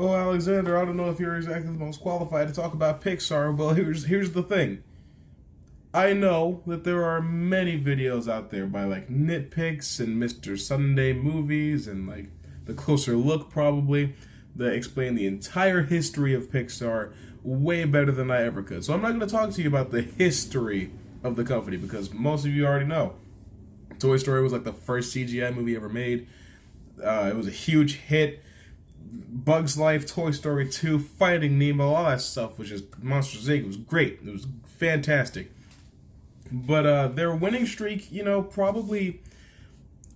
Oh, Alexander, I don't know if you're exactly the most qualified to talk about Pixar. Well, here's the thing. I know that there are many videos out there by like Nitpicks and Mr. Sunday Movies and like The Closer Look probably that explain the entire history of Pixar way better than I ever could. So I'm not going to talk to you about the history of the company because most of you already know. Toy Story was like the first CGI movie ever made. It was a huge hit. Bugs Life, Toy Story 2, Finding Nemo, all that stuff was just Monsters Inc. It was great. It was fantastic. But their winning streak, probably.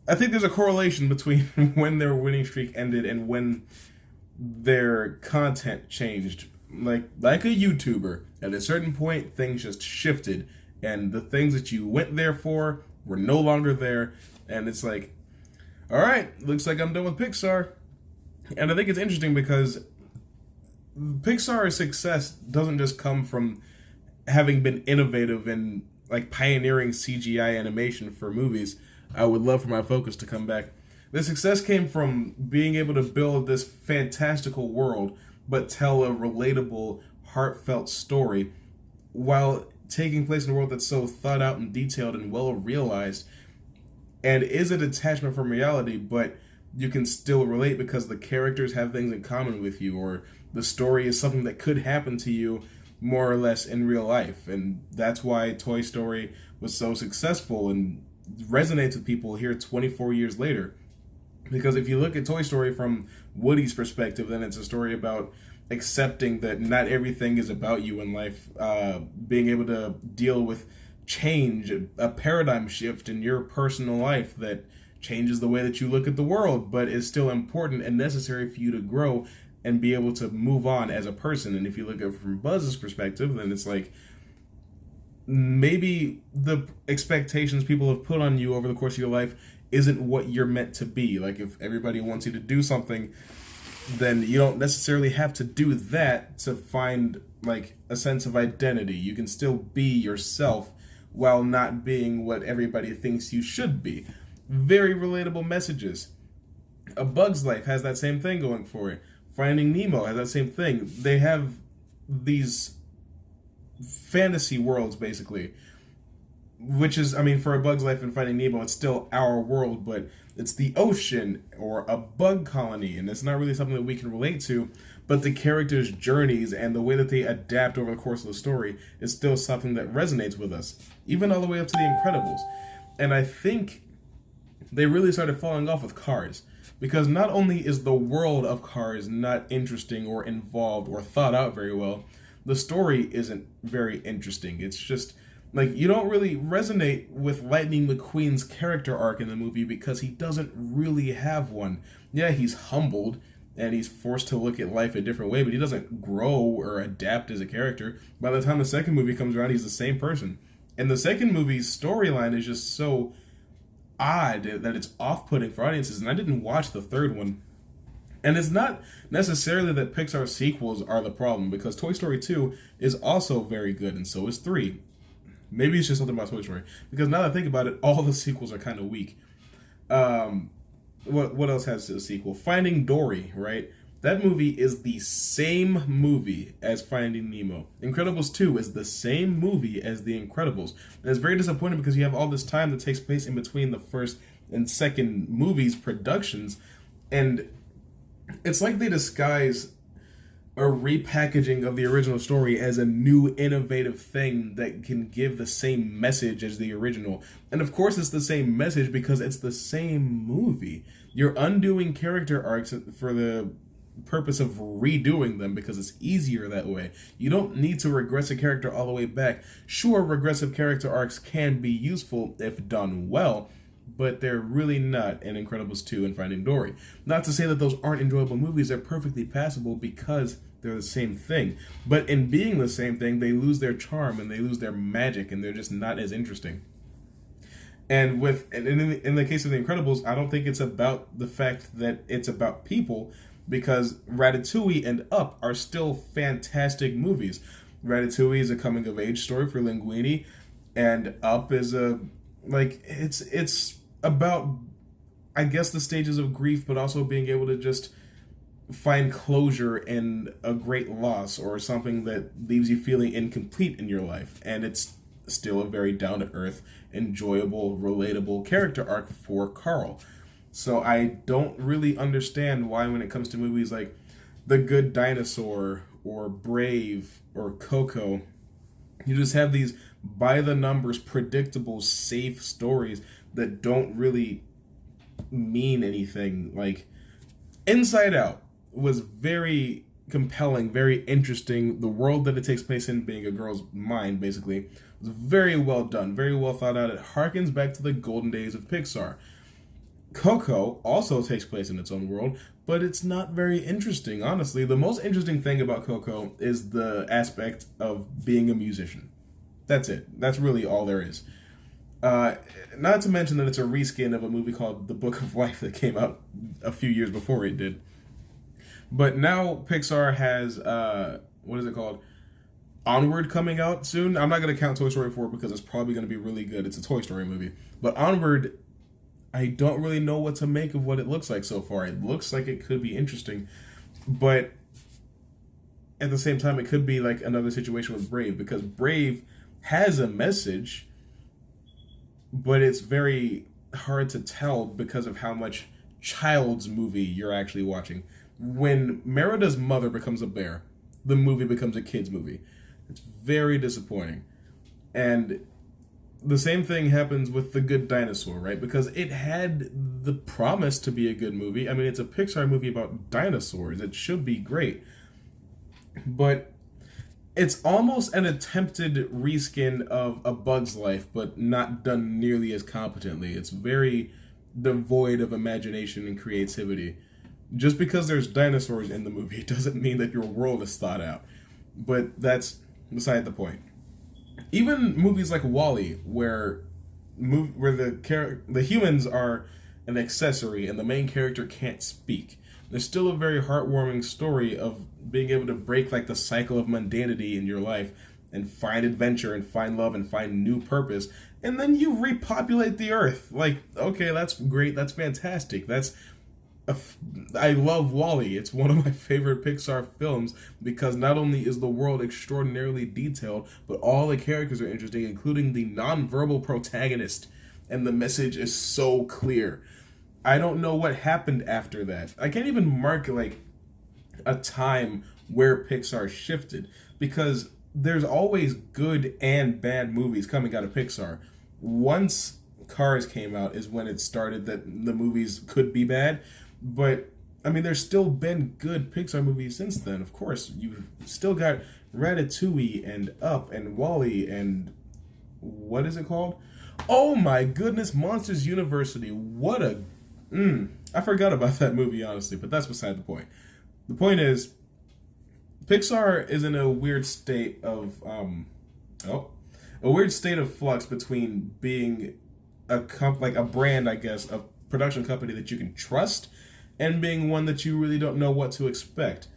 I think there's a correlation between when their winning streak ended and when their content changed. Like a YouTuber, at a certain point, things just shifted, and the things that you went there for were no longer there, and it's like, all right, looks like I'm done with Pixar. And I think it's interesting because Pixar's success doesn't just come from having been innovative and like pioneering CGI animation for movies. I would love for my focus to come back. The success came from being able to build this fantastical world, but tell a relatable, heartfelt story while taking place in a world that's so thought out and detailed and well realized and is a detachment from reality, but you can still relate because the characters have things in common with you, or the story is something that could happen to you more or less in real life. And that's why Toy Story was so successful and resonates with people here 24 years later. Because if you look at Toy Story from Woody's perspective, then it's a story about accepting that not everything is about you in life, being able to deal with change, a paradigm shift in your personal life that changes the way that you look at the world, but is still important and necessary for you to grow and be able to move on as a person. And if you look at it from Buzz's perspective, then it's like maybe the expectations people have put on you over the course of your life isn't what you're meant to be. Like if everybody wants you to do something, then you don't necessarily have to do that to find like a sense of identity. You can still be yourself while not being what everybody thinks you should be. Very relatable messages. A Bug's Life has that same thing going for it. Finding Nemo has that same thing. They have these fantasy worlds, basically, which is, I mean, for A Bug's Life and Finding Nemo, it's still our world, but it's the ocean or a bug colony, and it's not really something that we can relate to, but the characters' journeys and the way that they adapt over the course of the story is still something that resonates with us, even all the way up to The Incredibles. And I think they really started falling off with Cars, because not only is the world of Cars not interesting or involved or thought out very well, the story isn't very interesting. It's just like you don't really resonate with Lightning McQueen's character arc in the movie because he doesn't really have one. Yeah, he's humbled and he's forced to look at life a different way, but he doesn't grow or adapt as a character. By the time the second movie comes around, he's the same person. And the second movie's storyline is just so odd that it's off-putting for audiences, and I didn't watch the third one. And it's not necessarily that Pixar sequels are the problem, because Toy Story 2 is also very good, and so is 3. Maybe it's just something about Toy Story, because now that I think about it, all the sequels are kind of weak. What else has a sequel? Finding Dory, right? That movie is the same movie as Finding Nemo. Incredibles 2 is the same movie as The Incredibles. And it's very disappointing because you have all this time that takes place in between the first and second movies' productions. And it's like they disguise a repackaging of the original story as a new innovative thing that can give the same message as the original. And of course it's the same message because it's the same movie. You're undoing character arcs for the purpose of redoing them because it's easier that way. You don't need to regress a character all the way back. Sure, regressive character arcs can be useful if done well, but they're really not in Incredibles 2 and Finding Dory. Not to say that those aren't enjoyable movies, they're perfectly passable because they're the same thing. But in being the same thing, they lose their charm and they lose their magic and they're just not as interesting. And in the case of The Incredibles, I don't think it's about the fact that it's about people, because Ratatouille and Up are still fantastic movies. Ratatouille is a coming-of-age story for Linguini, and Up is it's about, I guess, the stages of grief, but also being able to just find closure in a great loss or something that leaves you feeling incomplete in your life. And it's still a very down to earth, enjoyable, relatable character arc for Carl. So I don't really understand why, when it comes to movies like The Good Dinosaur or Brave or Coco, you just have these by the numbers, predictable, safe stories that don't really mean anything. Like Inside Out was very compelling, very interesting. The world that it takes place in, being a girl's mind, basically, was very well done, very well thought out. It harkens back to the golden days of Pixar. Coco also takes place in its own world, but it's not very interesting, honestly. The most interesting thing about Coco is the aspect of being a musician. That's it. That's really all there is. Not to mention that it's a reskin of a movie called The Book of Life that came out a few years before it did. But now Pixar has, what is it called? Onward coming out soon. I'm not going to count Toy Story 4 because it's probably going to be really good. It's a Toy Story movie. But Onward, I don't really know what to make of what it looks like so far. It looks like it could be interesting. But at the same time, it could be like another situation with Brave, because Brave has a message, but it's very hard to tell because of how much child's movie you're actually watching. When Merida's mother becomes a bear, the movie becomes a kid's movie. It's very disappointing. And the same thing happens with The Good Dinosaur, right? Because it had the promise to be a good movie. I mean, it's a Pixar movie about dinosaurs. It should be great. But it's almost an attempted reskin of A Bug's Life, but not done nearly as competently. It's very devoid of imagination and creativity. Just because there's dinosaurs in the movie doesn't mean that your world is thought out. But that's beside the point. Even movies like WALL-E, where the humans are an accessory and the main character can't speak, there's still a very heartwarming story of being able to break like the cycle of mundanity in your life and find adventure and find love and find new purpose, and then you repopulate the earth. Like, okay, that's great, that's fantastic, I love WALL-E. It's one of my favorite Pixar films because not only is the world extraordinarily detailed, but all the characters are interesting, including the non-verbal protagonist, and the message is so clear. I don't know what happened after that. I can't even mark like a time where Pixar shifted, because there's always good and bad movies coming out of Pixar. Once Cars came out is when it started that the movies could be bad. But, I mean, there's still been good Pixar movies since then. Of course, you've still got Ratatouille and Up and WALL-E and what is it called? Oh my goodness, Monsters University. What a... I forgot about that movie, honestly, but that's beside the point. The point is, Pixar is in a weird state of... a weird state of flux between being a brand, I guess, a production company that you can trust, and being one that you really don't know what to expect.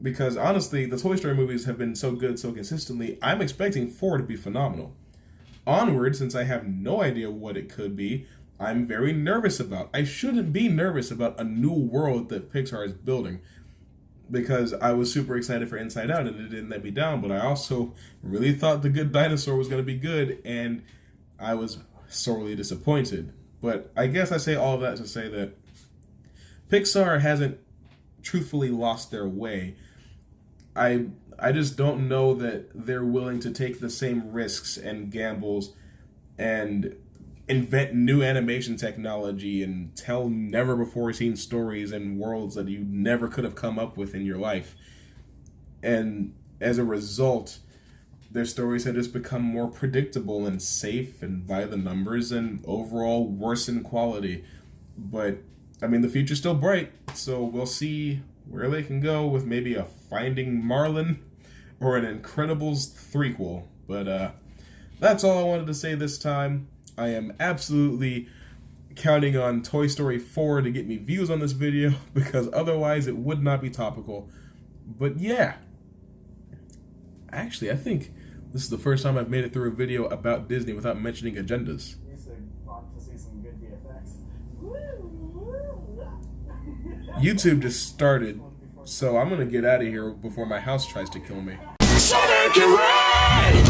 Because honestly, the Toy Story movies have been so good so consistently, I'm expecting 4 to be phenomenal. Onward, since I have no idea what it could be, I'm very nervous about. I shouldn't be nervous about a new world that Pixar is building, because I was super excited for Inside Out and it didn't let me down, but I also really thought The Good Dinosaur was going to be good, and I was sorely disappointed. But I guess I say all of that to say that Pixar hasn't truthfully lost their way. I just don't know that they're willing to take the same risks and gambles and invent new animation technology and tell never before seen stories and worlds that you never could have come up with in your life. And as a result, their stories have just become more predictable and safe and by the numbers and overall worse in quality. But I mean, the future's still bright, so we'll see where they can go with maybe a Finding Marlin or an Incredibles threequel. But that's all I wanted to say this time. I am absolutely counting on Toy Story 4 to get me views on this video, because otherwise it would not be topical. But yeah, actually, I think this is the first time I've made it through a video about Disney without mentioning agendas. YouTube just started So I'm gonna get out of here before my house tries to kill me. So make it right.